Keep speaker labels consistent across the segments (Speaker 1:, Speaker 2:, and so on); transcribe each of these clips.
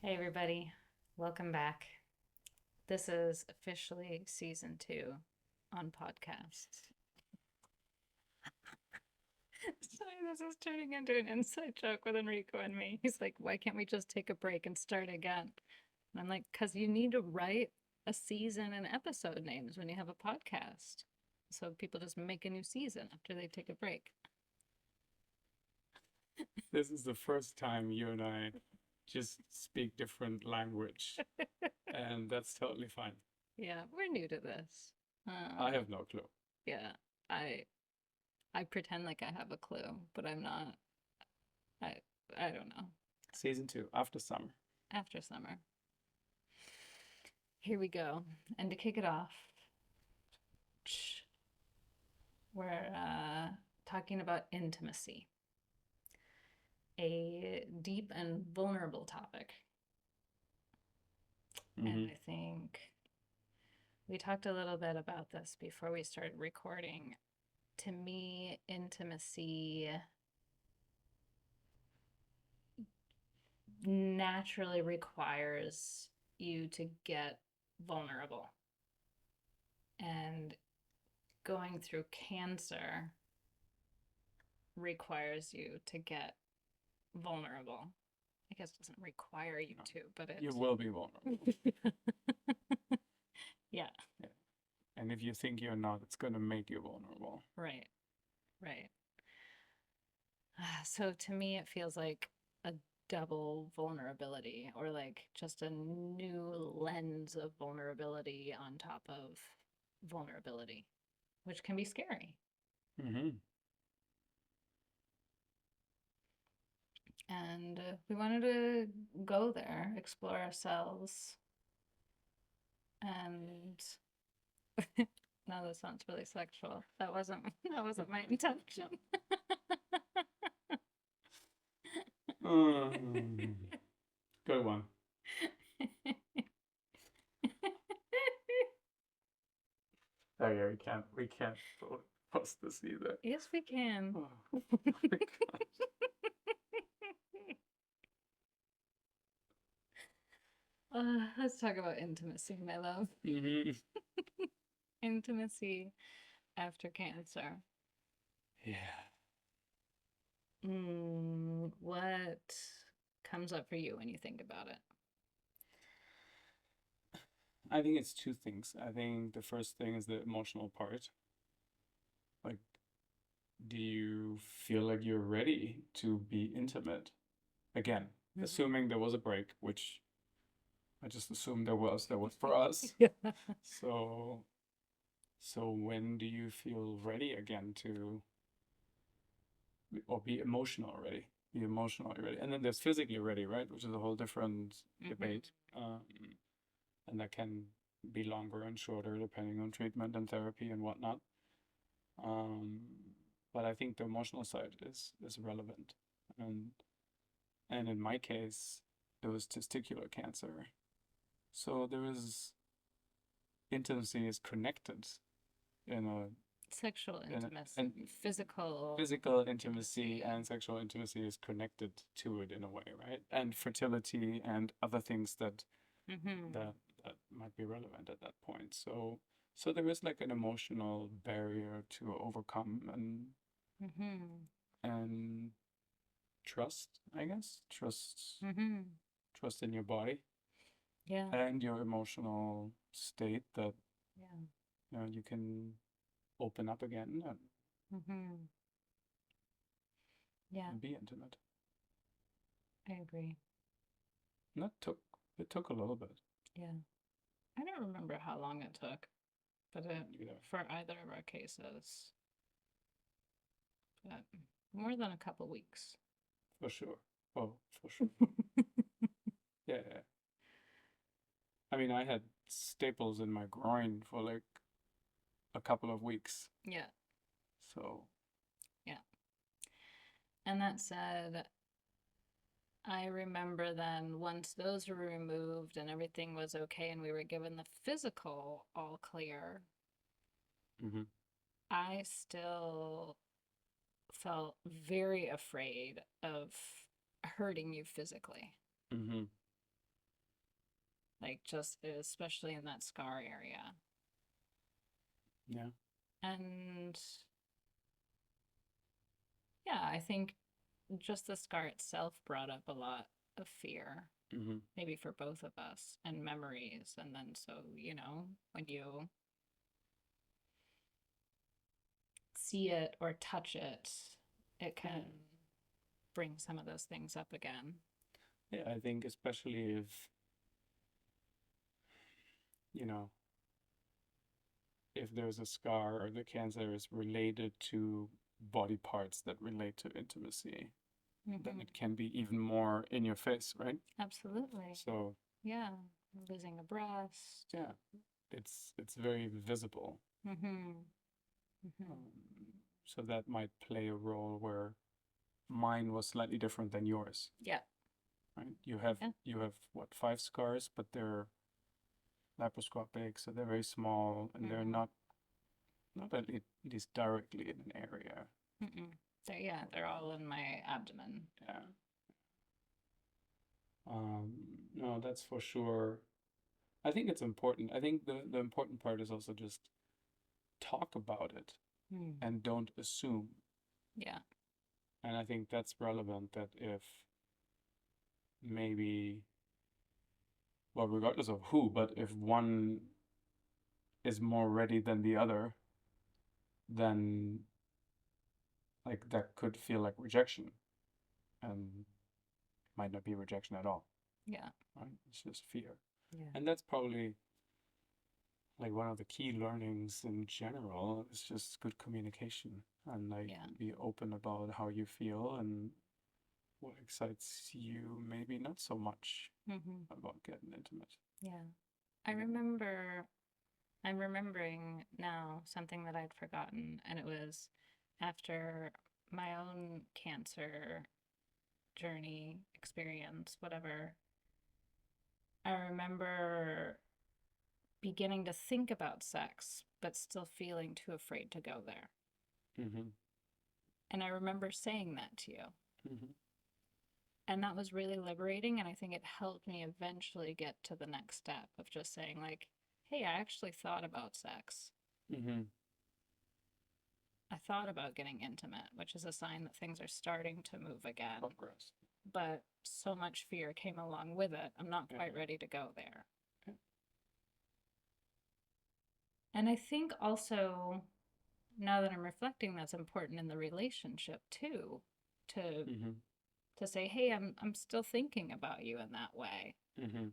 Speaker 1: Hey, everybody. Welcome back. This is officially season 2 on podcasts. Sorry, this is turning into an inside joke with Enrico and me. He's like, why can't we just take a break and start again? And I'm like, because you need to write a season and episode names when you have a podcast. So people just make a new season after they take a break.
Speaker 2: This is the first time you and I just speak different language, and that's totally fine.
Speaker 1: Yeah, we're new to this.
Speaker 2: I
Speaker 1: Uh,
Speaker 2: have no clue.
Speaker 1: yeah, I I pretend like I have a clue, but I'm not. I I don't know.
Speaker 2: Season 2, after summer.
Speaker 1: After summer. Here we go. And to kick it off, we're talking about intimacy, a deep and vulnerable topic. And
Speaker 2: Hmm.
Speaker 1: I think we talked a little bit about this before we started recording. To me, intimacy naturally requires you to get vulnerable. And going through cancer requires you to get vulnerable. I guess it doesn't require you
Speaker 2: No,
Speaker 1: to, but
Speaker 2: you
Speaker 1: it.
Speaker 2: will be vulnerable.
Speaker 1: Yeah,
Speaker 2: Yeah. And if you think you're not, it's going to make you vulnerable.
Speaker 1: right, right. So to me, it feels like a double vulnerability or like just a new lens of vulnerability on top of vulnerability, which can be scary.
Speaker 2: Hmm.
Speaker 1: And we wanted to go there, explore ourselves, and no, that sounds really sexual. That wasn't my intention.
Speaker 2: Good one. Oh yeah, we can't post this either.
Speaker 1: Yes, we can.
Speaker 2: Oh my God.
Speaker 1: Let's talk about intimacy, my love.
Speaker 2: Hmm.
Speaker 1: Intimacy after cancer.
Speaker 2: Yeah.
Speaker 1: What comes up for you when you think about it?
Speaker 2: I think it's two things. I think the first thing is the emotional part. Like, do you feel like you're ready to be intimate again?
Speaker 1: Mhm.
Speaker 2: Assuming there was a break, which I just assumed there was for us.
Speaker 1: Yeah.
Speaker 2: So, so when do you feel ready again to, or be emotional ready? Be emotionally ready. And then there's physically ready, right? Which is a whole different
Speaker 1: Mhm.
Speaker 2: debate. And that can be longer and shorter depending on treatment and therapy and whatnot. Um, but I think the emotional side is relevant. And and in my case, it was testicular cancer. So there is intimacy is connected in a
Speaker 1: Sexual
Speaker 2: in a,
Speaker 1: intimacy,
Speaker 2: and
Speaker 1: physical
Speaker 2: physical intimacy
Speaker 1: intimacy.
Speaker 2: and sexual intimacy is connected to it in a way, right? And fertility and other things
Speaker 1: Mm-hmm.
Speaker 2: that that might be relevant at that point. So there is like an emotional barrier to overcome
Speaker 1: Mm-hmm.
Speaker 2: and trust, I guess.
Speaker 1: Mm-hmm.
Speaker 2: Trust in your body
Speaker 1: Yeah.
Speaker 2: and your emotional state that
Speaker 1: Yeah.
Speaker 2: you can open up again
Speaker 1: Mm-hmm. Yeah.
Speaker 2: and be intimate.
Speaker 1: I agree.
Speaker 2: And it took a little bit,
Speaker 1: Yeah. I don't remember how long it took, but
Speaker 2: you know,
Speaker 1: for either of our cases, but more than a couple weeks.
Speaker 2: for sure. Oh, for sure. Yeah, yeah. I mean, I had staples in my groin for like a couple of weeks.
Speaker 1: Yeah.
Speaker 2: So,
Speaker 1: Yeah. And that said, I remember then once those were removed and everything was okay and we were given the physical all clear,
Speaker 2: hmm.
Speaker 1: I still felt very afraid of hurting you physically.
Speaker 2: Hmm.
Speaker 1: like just especially in that scar area.
Speaker 2: Yeah.
Speaker 1: And yeah, I think just the scar itself brought up a lot of fear,
Speaker 2: Mm-hmm.
Speaker 1: maybe for both of us, and memories. And then, so, when you see it or touch it, it can bring some of those things up again.
Speaker 2: Yeah, I think especially if, you know, if there's a scar or the cancer is related to body parts that relate to intimacy, then
Speaker 1: Mm-hmm.
Speaker 2: it can be even more in your face, right?
Speaker 1: Absolutely.
Speaker 2: So
Speaker 1: Yeah. Losing a breast.
Speaker 2: yeah, it's very visible.
Speaker 1: Mm-hmm. Mm-hmm.
Speaker 2: So that might play a role where mine was slightly different than yours,
Speaker 1: Yeah.
Speaker 2: right?
Speaker 1: Yeah.
Speaker 2: You have what, 5 scars, but they're laparoscopic, so they're very small and they're
Speaker 1: Mm-hmm.
Speaker 2: not at least directly in an area.
Speaker 1: Mm-mm. They're all in my abdomen.
Speaker 2: Yeah. No, that's for sure. I think it's important. I think the important part is also just talk about it
Speaker 1: Mm.
Speaker 2: and don't assume.
Speaker 1: Yeah.
Speaker 2: And I think that's relevant that if maybe, well, regardless of who, but if one is more ready than the other, then like that could feel like rejection and might not be rejection at all,
Speaker 1: Yeah.
Speaker 2: right? It's just fear.
Speaker 1: Yeah.
Speaker 2: And that's probably like one of the key learnings in general is just good communication and like
Speaker 1: Yeah.
Speaker 2: be open about how you feel and what excites you, maybe not so much
Speaker 1: Mm-hmm.
Speaker 2: about getting intimate.
Speaker 1: Yeah. I'm remembering now something that I'd forgotten, and it was after my own cancer journey, experience, whatever. I remember beginning to think about sex, but still feeling too afraid to go there.
Speaker 2: Mm-hmm.
Speaker 1: And I remember saying that to you.
Speaker 2: Mm-hmm.
Speaker 1: And that was really liberating. And I think it helped me eventually get to the next step of just saying, like, hey, I actually thought about sex.
Speaker 2: Mm-hmm.
Speaker 1: I thought about getting intimate, which is a sign that things are starting to move again.
Speaker 2: Progress.
Speaker 1: But so much fear came along with it. I'm not quite
Speaker 2: Yeah.
Speaker 1: ready to go there.
Speaker 2: Yeah.
Speaker 1: And I think also, now that I'm reflecting, that's important in the relationship too, to
Speaker 2: Mm-hmm.
Speaker 1: to say, hey, I'm still thinking about you in that way,
Speaker 2: Mm-hmm.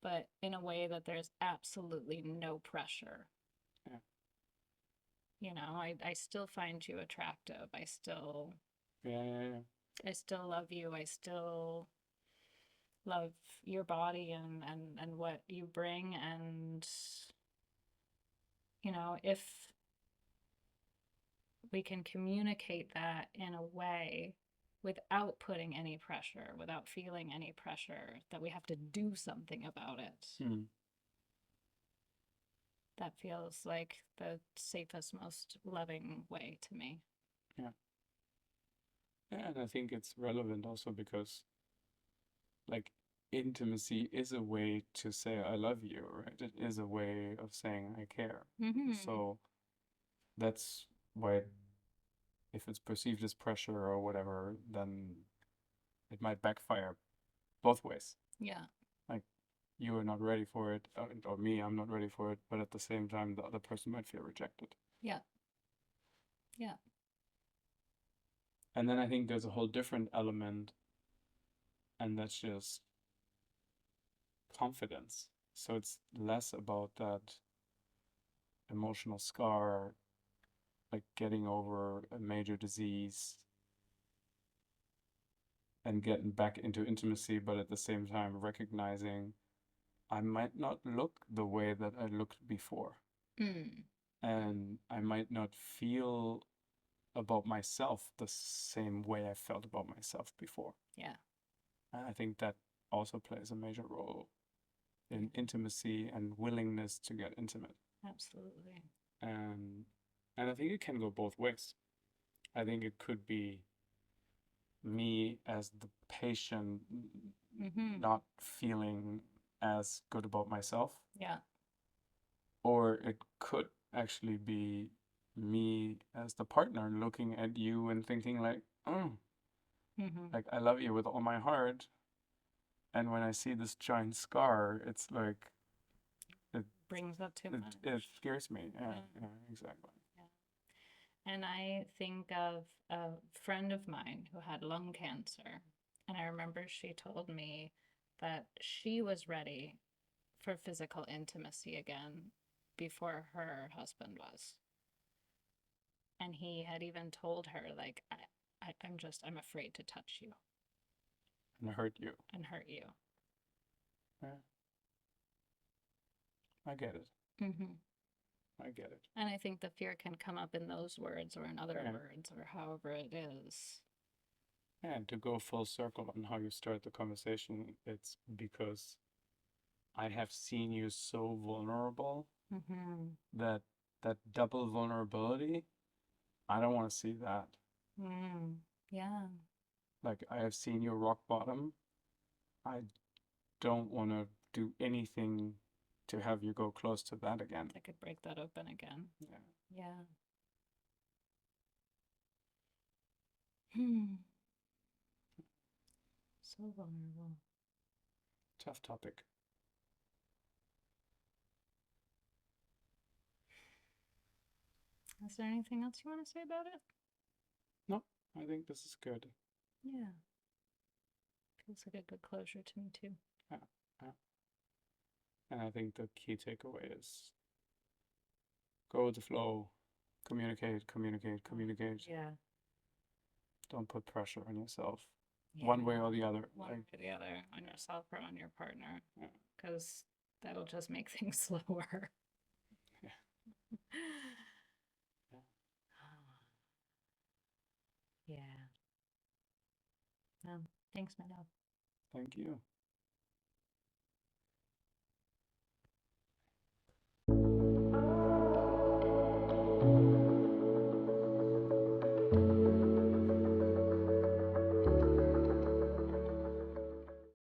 Speaker 1: but in a way that there's absolutely no pressure.
Speaker 2: Yeah.
Speaker 1: I still find you attractive.
Speaker 2: Yeah. Yeah. Yeah.
Speaker 1: I still love you. I still love your body and what you bring. And, if we can communicate that in a way without putting any pressure, without feeling any pressure that we have to do something about it,
Speaker 2: Mm.
Speaker 1: that feels like the safest, most loving way to me.
Speaker 2: Yeah. Yeah, and I think it's relevant also because like intimacy is a way to say I love you, right? It is a way of saying I care.
Speaker 1: Mm-hmm.
Speaker 2: So that's why if it's perceived as pressure or whatever, then it might backfire both ways.
Speaker 1: Yeah.
Speaker 2: Like you are not ready for it, or me, I'm not ready for it, but at the same time, the other person might feel rejected.
Speaker 1: Yeah. Yeah.
Speaker 2: And then I think there's a whole different element, and that's just confidence. So it's less about that emotional scar, like getting over a major disease and getting back into intimacy, but at the same time recognizing I might not look the way that I looked before.
Speaker 1: Mm.
Speaker 2: And I might not feel about myself the same way I felt about myself before.
Speaker 1: Yeah.
Speaker 2: And I think that also plays a major role in intimacy and willingness to get intimate.
Speaker 1: Absolutely.
Speaker 2: And and I think it can go both ways. I think it could be me as the patient
Speaker 1: Mm-hmm.
Speaker 2: not feeling as good about myself,
Speaker 1: Yeah.
Speaker 2: or it could actually be me as the partner looking at you and thinking like, oh,
Speaker 1: Mm-hmm.
Speaker 2: like I love you with all my heart, and when I see this giant scar, it's like it
Speaker 1: Brings up too
Speaker 2: it,
Speaker 1: much.
Speaker 2: it scares me. Yeah,
Speaker 1: Yeah.
Speaker 2: yeah, exactly.
Speaker 1: Yeah. And I think of a friend of mine who had lung cancer. And I remember she told me that she was ready for physical intimacy again before her husband was. And he had even told her, like, I'm afraid to touch you
Speaker 2: And hurt you.
Speaker 1: and hurt you.
Speaker 2: Yeah, I get it.
Speaker 1: Mm-hmm.
Speaker 2: I get it.
Speaker 1: And I think the fear can come up in those words or in other
Speaker 2: Yeah.
Speaker 1: words or however it is.
Speaker 2: And to go full circle on how you start the conversation, it's because I have seen you so vulnerable
Speaker 1: Mm-hmm.
Speaker 2: that that double vulnerability, I don't want to see that.
Speaker 1: Mm. Yeah.
Speaker 2: Like I have seen you rock bottom. I don't want to do anything to have you go close to that again.
Speaker 1: I could break that open again.
Speaker 2: Yeah.
Speaker 1: Yeah. Hmm. So vulnerable.
Speaker 2: Tough topic.
Speaker 1: Is there anything else you want to say about it?
Speaker 2: No, I think this is good.
Speaker 1: Yeah. Feels like a good closure to me too.
Speaker 2: Yeah, yeah. And I think the key takeaway is go with the flow, communicate, communicate, communicate.
Speaker 1: Yeah.
Speaker 2: Don't put pressure on yourself,
Speaker 1: Yeah.
Speaker 2: one way or the other.
Speaker 1: One
Speaker 2: Like,
Speaker 1: way or the other, on yourself or on your partner,
Speaker 2: yeah,
Speaker 1: because that'll just make things slower.
Speaker 2: yeah, yeah.
Speaker 1: Yeah. Thanks, my love.
Speaker 2: Thank you.